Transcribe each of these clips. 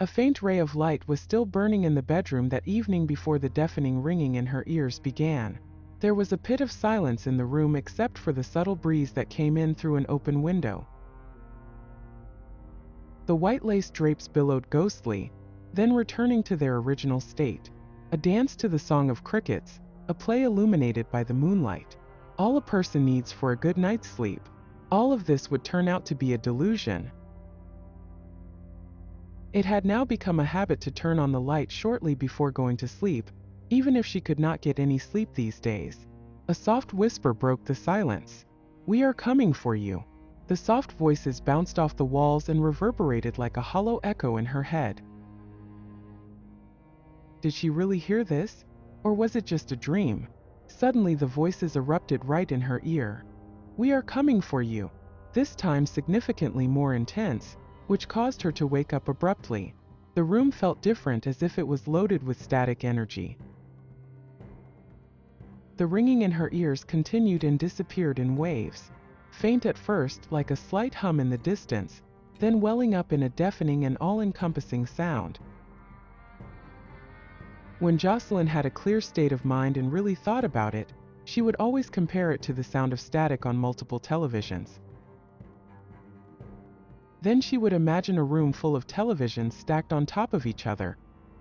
A faint ray of light was still burning in the bedroom that evening before the deafening ringing in her ears began. There was a pit of silence in the room except for the subtle breeze that came in through an open window. The white lace drapes billowed ghostly, then returning to their original state. A dance to the song of crickets, a play illuminated by the moonlight. All a person needs for a good night's sleep. All of this would turn out to be a delusion. It had now become a habit to turn on the light shortly before going to sleep, even if she could not get any sleep these days. A soft whisper broke the silence. "We are coming for you." The soft voices bounced off the walls and reverberated like a hollow echo in her head. Did she really hear this? Or was it just a dream? Suddenly the voices erupted right in her ear. "We are coming for you," this time significantly more intense, which caused her to wake up abruptly. The room felt different, as if it was loaded with static energy. The ringing in her ears continued and disappeared in waves. Faint at first, like a slight hum in the distance, then welling up in a deafening and all-encompassing sound. When Jocelyn had a clear state of mind and really thought about it, she would always compare it to the sound of static on multiple televisions. Then she would imagine a room full of televisions stacked on top of each other,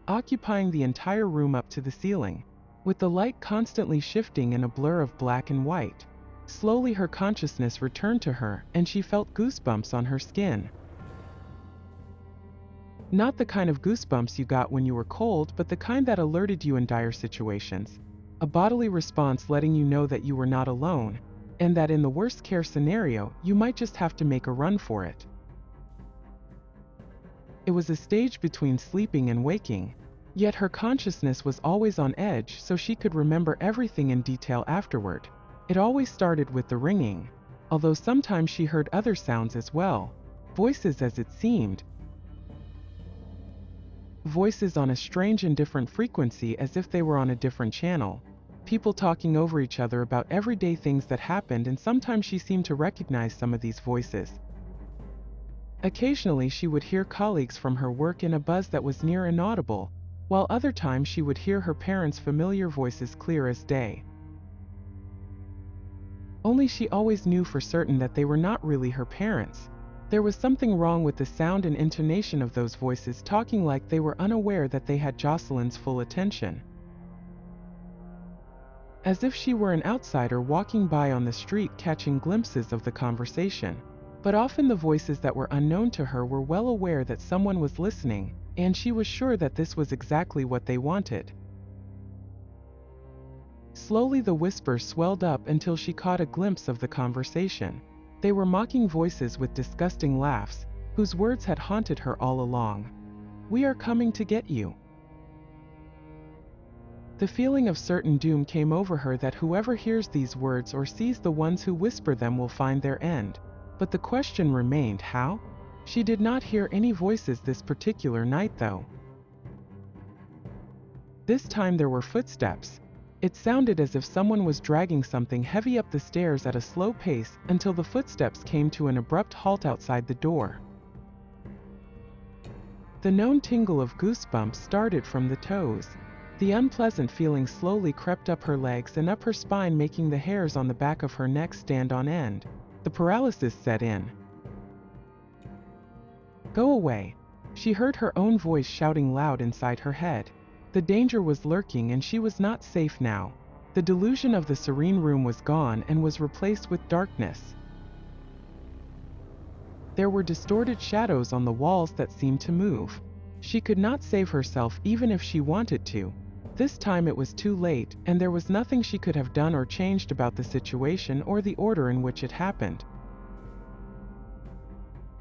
occupying the entire room up to the ceiling, with the light constantly shifting in a blur of black and white. Slowly her consciousness returned to her, and she felt goosebumps on her skin. Not the kind of goosebumps you got when you were cold, but the kind that alerted you in dire situations. A bodily response letting you know that you were not alone, and that in the worst-case scenario, you might just have to make a run for it. It was a stage between sleeping and waking, yet her consciousness was always on edge, so she could remember everything in detail afterward. It always started with the ringing, although sometimes she heard other sounds as well, voices as it seemed. Voices on a strange and different frequency, as if they were on a different channel. People talking over each other about everyday things that happened, and sometimes she seemed to recognize some of these voices. Occasionally she would hear colleagues from her work in a buzz that was near inaudible, while other times she would hear her parents' familiar voices clear as day. Only she always knew for certain that they were not really her parents. There was something wrong with the sound and intonation of those voices, talking like they were unaware that they had Jocelyn's full attention. As if she were an outsider walking by on the street catching glimpses of the conversation. But often the voices that were unknown to her were well aware that someone was listening, and she was sure that this was exactly what they wanted. Slowly the whispers swelled up until she caught a glimpse of the conversation. They were mocking voices with disgusting laughs, whose words had haunted her all along. "We are coming to get you." The feeling of certain doom came over her, that whoever hears these words or sees the ones who whisper them will find their end. But the question remained, how? She did not hear any voices this particular night, though. This time there were footsteps. It sounded as if someone was dragging something heavy up the stairs at a slow pace, until the footsteps came to an abrupt halt outside the door. The known tingle of goosebumps started from the toes. The unpleasant feeling slowly crept up her legs and up her spine, making the hairs on the back of her neck stand on end. The paralysis set in. "Go away," she heard her own voice shouting loud inside her head. The danger was lurking, and she was not safe now. The delusion of the serene room was gone and was replaced with darkness. There were distorted shadows on the walls that seemed to move. She could not save herself even if she wanted to. This time it was too late, and there was nothing she could have done or changed about the situation or the order in which it happened.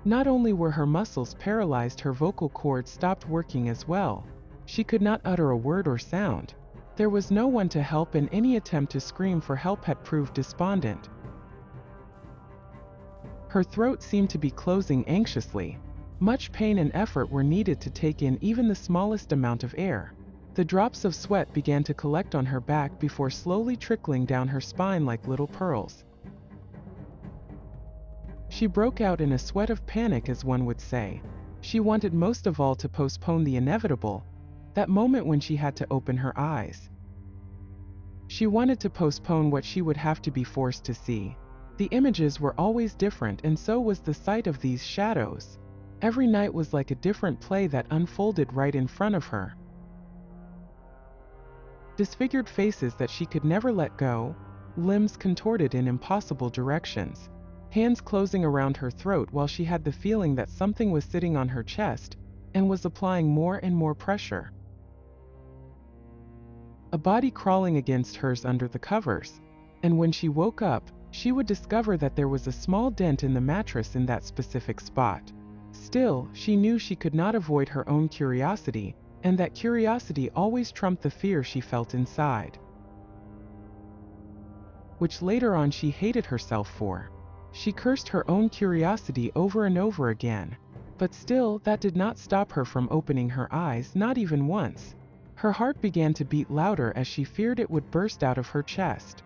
Not only were her muscles paralyzed, her vocal cords stopped working as well. She could not utter a word or sound. There was no one to help, and any attempt to scream for help had proved despondent. Her throat seemed to be closing anxiously. Much pain and effort were needed to take in even the smallest amount of air. The drops of sweat began to collect on her back before slowly trickling down her spine like little pearls. She broke out in a sweat of panic, as one would say. She wanted most of all to postpone the inevitable, that moment when she had to open her eyes. She wanted to postpone what she would have to be forced to see. The images were always different, and so was the sight of these shadows. Every night was like a different play that unfolded right in front of her. Disfigured faces that she could never let go, limbs contorted in impossible directions, hands closing around her throat while she had the feeling that something was sitting on her chest and was applying more and more pressure. A body crawling against hers under the covers, and when she woke up, she would discover that there was a small dent in the mattress in that specific spot. Still, she knew she could not avoid her own curiosity, and that curiosity always trumped the fear she felt inside, which later on she hated herself for. She cursed her own curiosity over and over again, but still that did not stop her from opening her eyes, not even once. Her heart began to beat louder as she feared it would burst out of her chest.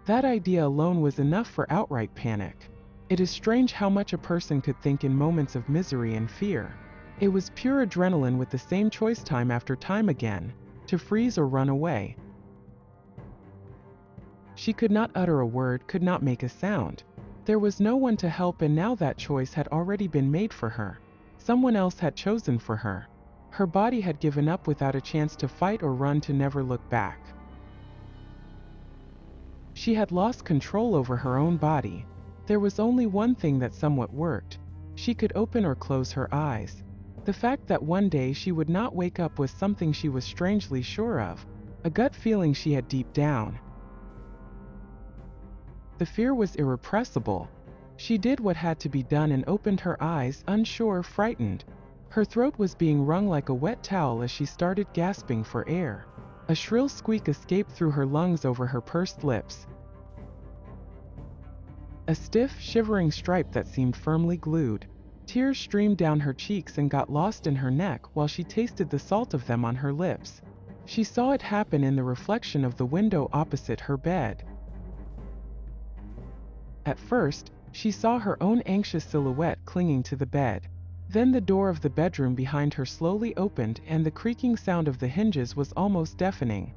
That idea alone was enough for outright panic. It is strange how much a person could think in moments of misery and fear. It was pure adrenaline with the same choice time after time again, to freeze or run away. She could not utter a word, could not make a sound. There was no one to help, and now that choice had already been made for her. Someone else had chosen for her. Her body had given up without a chance to fight or run, to never look back. She had lost control over her own body. There was only one thing that somewhat worked. She could open or close her eyes. The fact that one day she would not wake up was something she was strangely sure of, a gut feeling she had deep down. The fear was irrepressible. She did what had to be done and opened her eyes, unsure, frightened. Her throat was being wrung like a wet towel as she started gasping for air. A shrill squeak escaped through her lungs over her pursed lips. A stiff, shivering stripe that seemed firmly glued. Tears streamed down her cheeks and got lost in her neck while she tasted the salt of them on her lips. She saw it happen in the reflection of the window opposite her bed. At first, she saw her own anxious silhouette clinging to the bed. Then the door of the bedroom behind her slowly opened, and the creaking sound of the hinges was almost deafening.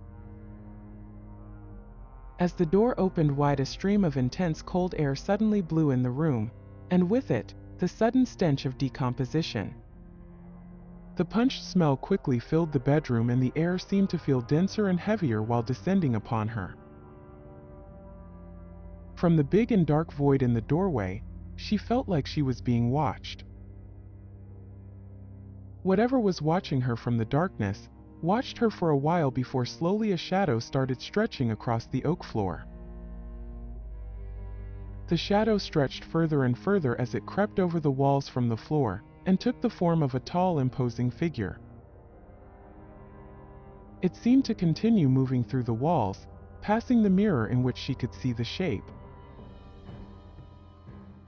As the door opened wide, a stream of intense cold air suddenly blew in the room, and with it, the sudden stench of decomposition. The punch smell quickly filled the bedroom, and the air seemed to feel denser and heavier while descending upon her. From the big and dark void in the doorway, she felt like she was being watched. Whatever was watching her from the darkness watched her for a while before slowly a shadow started stretching across the oak floor. The shadow stretched further and further as it crept over the walls from the floor and took the form of a tall, imposing figure. It seemed to continue moving through the walls, passing the mirror in which she could see the shape.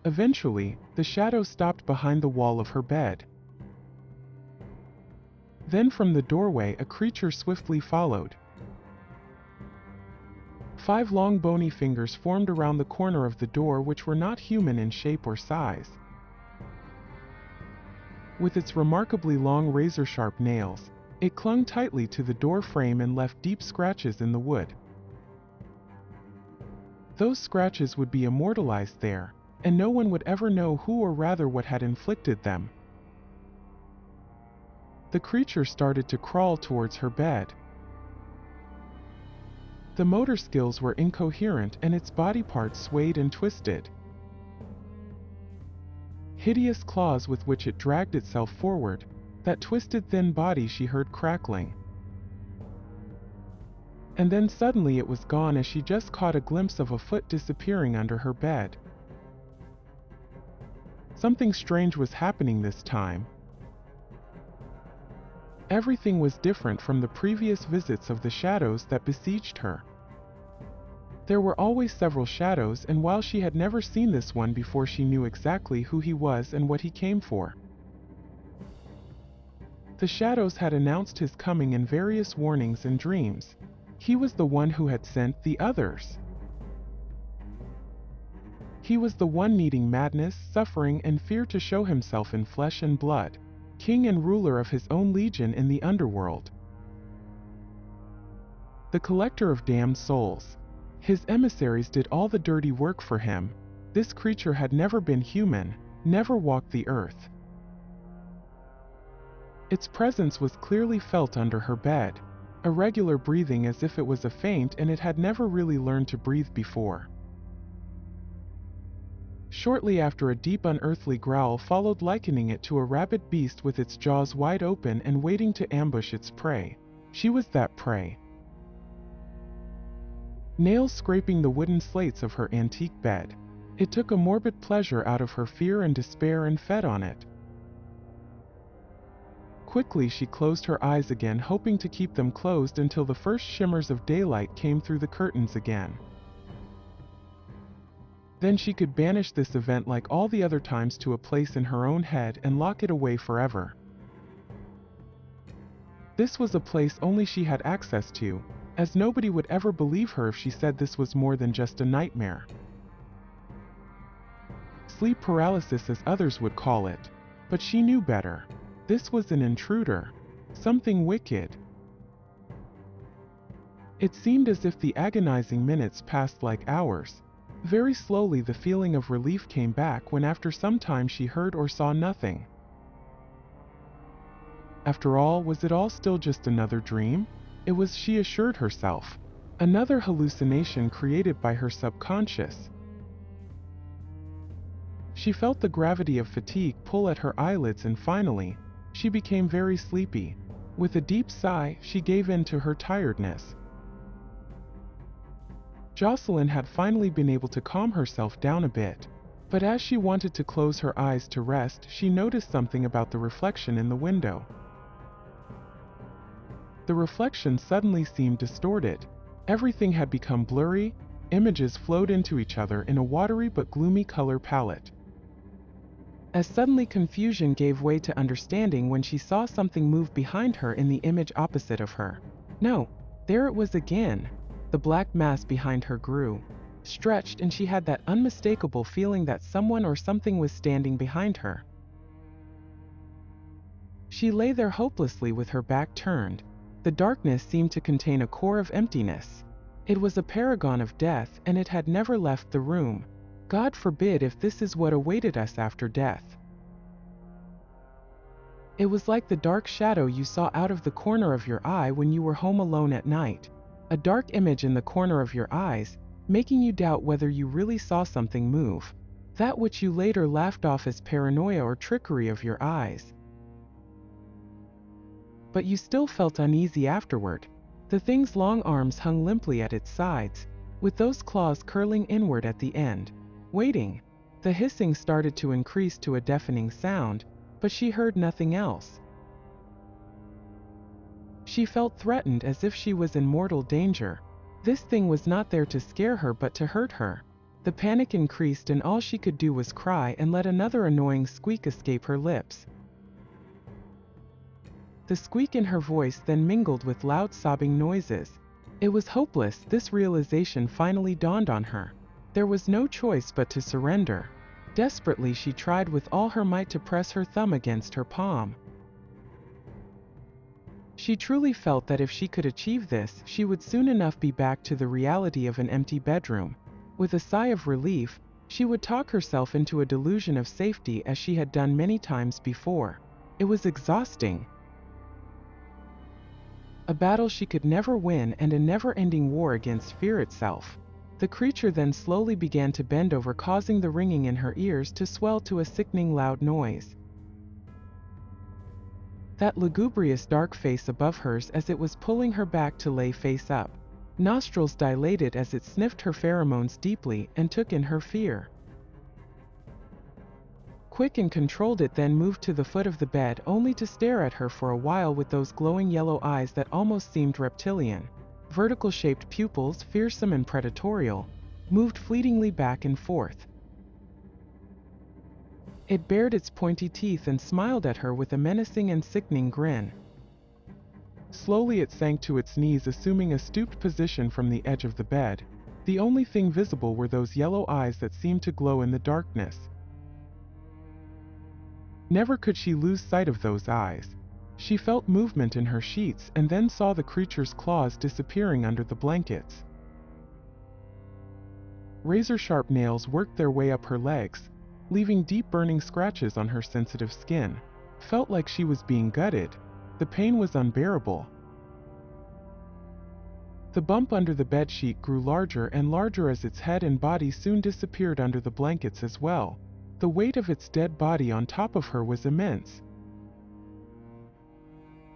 Eventually, the shadow stopped behind the wall of her bed. Then from the doorway a creature swiftly followed. 5 long bony fingers formed around the corner of the door, which were not human in shape or size. With its remarkably long razor-sharp nails, it clung tightly to the door frame and left deep scratches in the wood. Those scratches would be immortalized there, and no one would ever know who, or rather what, had inflicted them. The creature started to crawl towards her bed. The motor skills were incoherent, and its body parts swayed and twisted. Hideous claws with which it dragged itself forward, that twisted thin body she heard crackling. And then suddenly it was gone as she just caught a glimpse of a foot disappearing under her bed. Something strange was happening this time. Everything was different from the previous visits of the shadows that besieged her. There were always several shadows, and while she had never seen this one before, she knew exactly who he was and what he came for. The shadows had announced his coming in various warnings and dreams. He was the one who had sent the others. He was the one needing madness, suffering, and fear to show himself in flesh and blood, king and ruler of his own legion in the underworld. The collector of damned souls. His emissaries did all the dirty work for him. This creature had never been human, never walked the earth. Its presence was clearly felt under her bed, irregular breathing as if it was a feint, and it had never really learned to breathe before. Shortly after, a deep unearthly growl followed, likening it to a rabid beast with its jaws wide open and waiting to ambush its prey. She was that prey. Nails scraping the wooden slates of her antique bed. It took a morbid pleasure out of her fear and despair and fed on it. Quickly she closed her eyes again, hoping to keep them closed until the first shimmers of daylight came through the curtains again. Then she could banish this event like all the other times to a place in her own head and lock it away forever. This was a place only she had access to, as nobody would ever believe her if she said this was more than just a nightmare. Sleep paralysis, as others would call it, but she knew better. This was an intruder, something wicked. It seemed as if the agonizing minutes passed like hours. Very slowly the feeling of relief came back when after some time she heard or saw nothing. After all, was it all still just another dream? It was, she assured herself, another hallucination created by her subconscious. She felt the gravity of fatigue pull at her eyelids, and finally, she became very sleepy. With a deep sigh, she gave in to her tiredness. Jocelyn had finally been able to calm herself down a bit, but as she wanted to close her eyes to rest, she noticed something about the reflection in the window. The reflection suddenly seemed distorted. Everything had become blurry, images flowed into each other in a watery but gloomy color palette. As suddenly confusion gave way to understanding when she saw something move behind her in the image opposite of her. No, there it was again. The black mass behind her grew, stretched, and she had that unmistakable feeling that someone or something was standing behind her. She lay there hopelessly with her back turned. The darkness seemed to contain a core of emptiness. It was a paragon of death, and it had never left the room. God forbid if this is what awaited us after death. It was like the dark shadow you saw out of the corner of your eye when you were home alone at night. A dark image in the corner of your eyes, making you doubt whether you really saw something move. That which you later laughed off as paranoia or trickery of your eyes. But you still felt uneasy afterward. The thing's long arms hung limply at its sides, with those claws curling inward at the end, waiting. The hissing started to increase to a deafening sound, but she heard nothing else. She felt threatened, as if she was in mortal danger. This thing was not there to scare her but to hurt her. The panic increased, and all she could do was cry and let another annoying squeak escape her lips. The squeak in her voice then mingled with loud sobbing noises. It was hopeless. This realization finally dawned on her. There was no choice but to surrender. Desperately she tried with all her might to press her thumb against her palm. She truly felt that if she could achieve this, she would soon enough be back to the reality of an empty bedroom. With a sigh of relief, she would talk herself into a delusion of safety, as she had done many times before. It was exhausting. A battle she could never win, and a never-ending war against fear itself. The creature then slowly began to bend over, causing the ringing in her ears to swell to a sickening loud noise. That lugubrious dark face above hers as it was pulling her back to lay face up. Nostrils dilated as it sniffed her pheromones deeply and took in her fear. Quick and controlled, it then moved to the foot of the bed, only to stare at her for a while with those glowing yellow eyes that almost seemed reptilian. Vertical-shaped pupils, fearsome and predatorial, moved fleetingly back and forth. It bared its pointy teeth and smiled at her with a menacing and sickening grin. Slowly it sank to its knees, assuming a stooped position from the edge of the bed. The only thing visible were those yellow eyes that seemed to glow in the darkness. Never could she lose sight of those eyes. She felt movement in her sheets and then saw the creature's claws disappearing under the blankets. Razor-sharp nails worked their way up her legs, leaving deep burning scratches on her sensitive skin. Felt like she was being gutted. The pain was unbearable. The bump under the bedsheet grew larger and larger as its head and body soon disappeared under the blankets as well. The weight of its dead body on top of her was immense.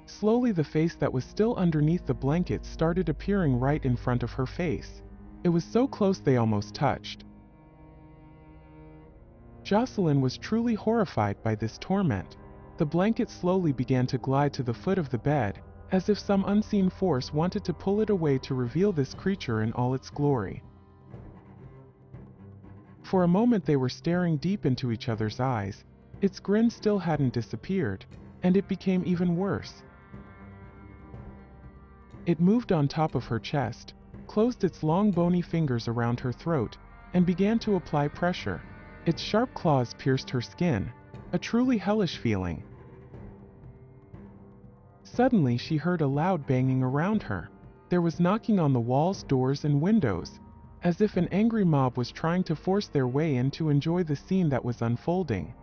Slowly the face that was still underneath the blankets started appearing right in front of her face. It was so close they almost touched. Jocelyn was truly horrified by this torment. The blanket slowly began to glide to the foot of the bed, as if some unseen force wanted to pull it away to reveal this creature in all its glory. For a moment they were staring deep into each other's eyes. Its grin still hadn't disappeared, and it became even worse. It moved on top of her chest, closed its long bony fingers around her throat, and began to apply pressure. Its sharp claws pierced her skin, a truly hellish feeling. Suddenly she heard a loud banging around her. There was knocking on the walls, doors, and windows, as if an angry mob was trying to force their way in to enjoy the scene that was unfolding.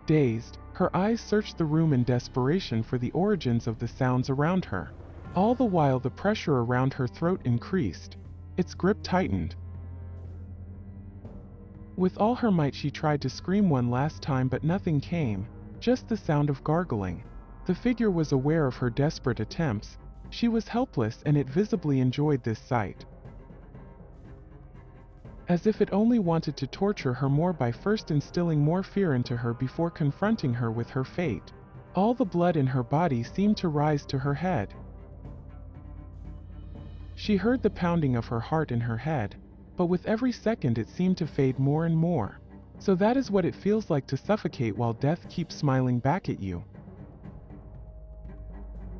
Dazed, her eyes searched the room in desperation for the origins of the sounds around her. All the while the pressure around her throat increased. Its grip tightened. With all her might she tried to scream one last time, but nothing came, just the sound of gargling. The figure was aware of her desperate attempts. She was helpless, and it visibly enjoyed this sight. As if it only wanted to torture her more by first instilling more fear into her before confronting her with her fate. All the blood in her body seemed to rise to her head. She heard the pounding of her heart in her head, but with every second it seemed to fade more and more. So that is what it feels like to suffocate while death keeps smiling back at you.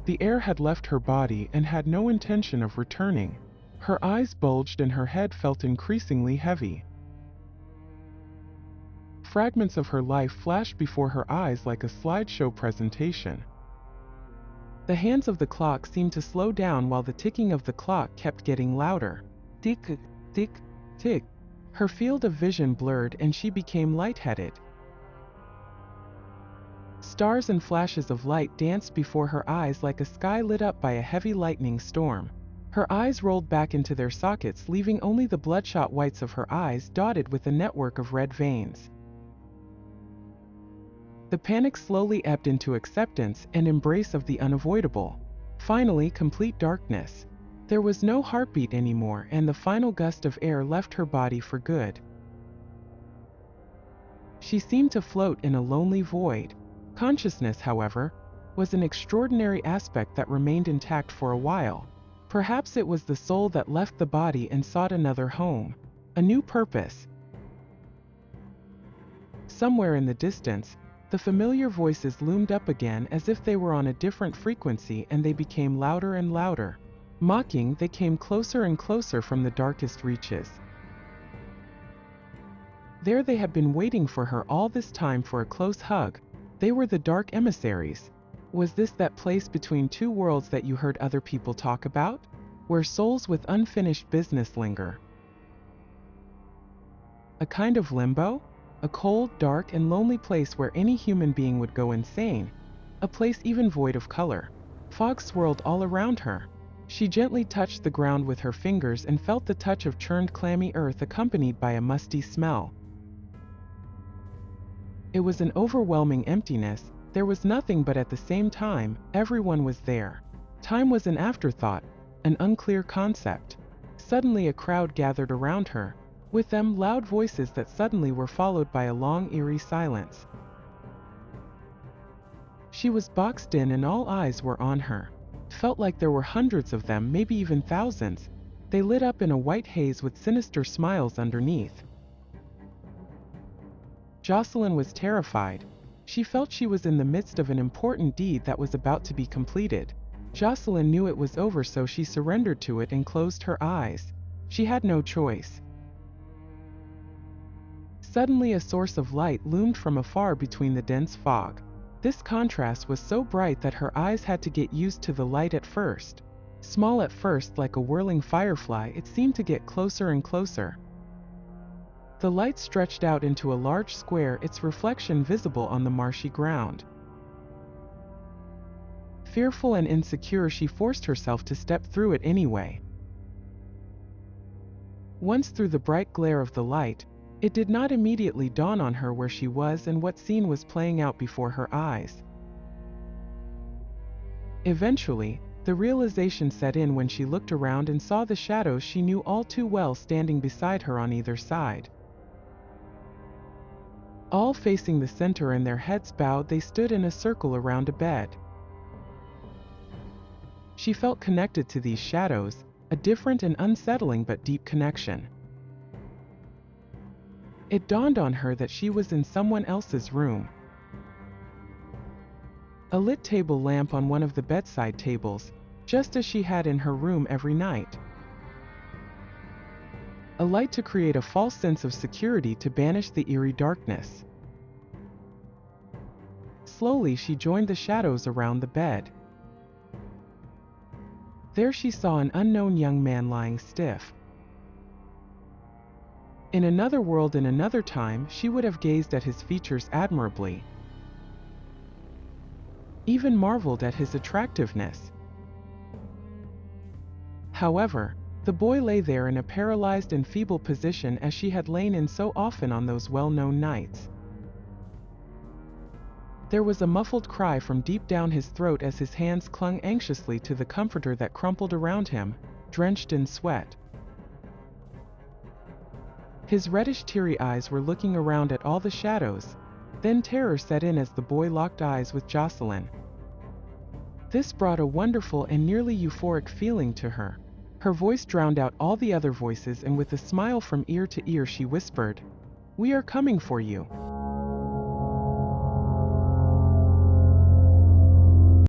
The air had left her body and had no intention of returning. Her eyes bulged and her head felt increasingly heavy. Fragments of her life flashed before her eyes like a slideshow presentation. The hands of the clock seemed to slow down while the ticking of the clock kept getting louder. Tick, tick, tick. Her field of vision blurred and she became lightheaded. Stars and flashes of light danced before her eyes like a sky lit up by a heavy lightning storm. Her eyes rolled back into their sockets, leaving only the bloodshot whites of her eyes dotted with a network of red veins. The panic slowly ebbed into acceptance and embrace of the unavoidable. Finally, complete darkness. There was no heartbeat anymore, and the final gust of air left her body for good. She seemed to float in a lonely void. Consciousness, however, was an extraordinary aspect that remained intact for a while. Perhaps it was the soul that left the body and sought another home, a new purpose. Somewhere in the distance, the familiar voices loomed up again as if they were on a different frequency, and they became louder and louder. Mocking, they came closer and closer from the darkest reaches. There they had been waiting for her all this time for a close hug. They were the dark emissaries. Was this that place between two worlds that you heard other people talk about, where souls with unfinished business linger? A kind of limbo? A cold, dark, and lonely place where any human being would go insane. A place even void of color. Fog swirled all around her. She gently touched the ground with her fingers and felt the touch of churned clammy earth accompanied by a musty smell. It was an overwhelming emptiness. There was nothing, but at the same time, everyone was there. Time was an afterthought, an unclear concept. Suddenly a crowd gathered around her, with them loud voices that suddenly were followed by a long, eerie silence. She was boxed in and all eyes were on her. It felt like there were hundreds of them, maybe even thousands. They lit up in a white haze with sinister smiles underneath. Jocelyn was terrified. She felt she was in the midst of an important deed that was about to be completed. Jocelyn knew it was over, so she surrendered to it and closed her eyes. She had no choice. Suddenly a source of light loomed from afar between the dense fog. This contrast was so bright that her eyes had to get used to the light at first. Small at first, like a whirling firefly, it seemed to get closer and closer. The light stretched out into a large square, its reflection visible on the marshy ground. Fearful and insecure, she forced herself to step through it anyway. Once through the bright glare of the light, it did not immediately dawn on her where she was and what scene was playing out before her eyes. Eventually, the realization set in when she looked around and saw the shadows she knew all too well standing beside her on either side. All facing the center and their heads bowed, they stood in a circle around a bed. She felt connected to these shadows, a different and unsettling but deep connection. It dawned on her that she was in someone else's room. A lit table lamp on one of the bedside tables, just as she had in her room every night. A light to create a false sense of security, to banish the eerie darkness. Slowly she joined the shadows around the bed. There she saw an unknown young man lying stiff. In another world, in another time, she would have gazed at his features admirably, even marveled at his attractiveness. However, the boy lay there in a paralyzed and feeble position, as she had lain in so often on those well-known nights. There was a muffled cry from deep down his throat as his hands clung anxiously to the comforter that crumpled around him, drenched in sweat. His reddish, teary eyes were looking around at all the shadows. Then terror set in as the boy locked eyes with Jocelyn. This brought a wonderful and nearly euphoric feeling to her. Her voice drowned out all the other voices, and with a smile from ear to ear she whispered, "We are coming for you."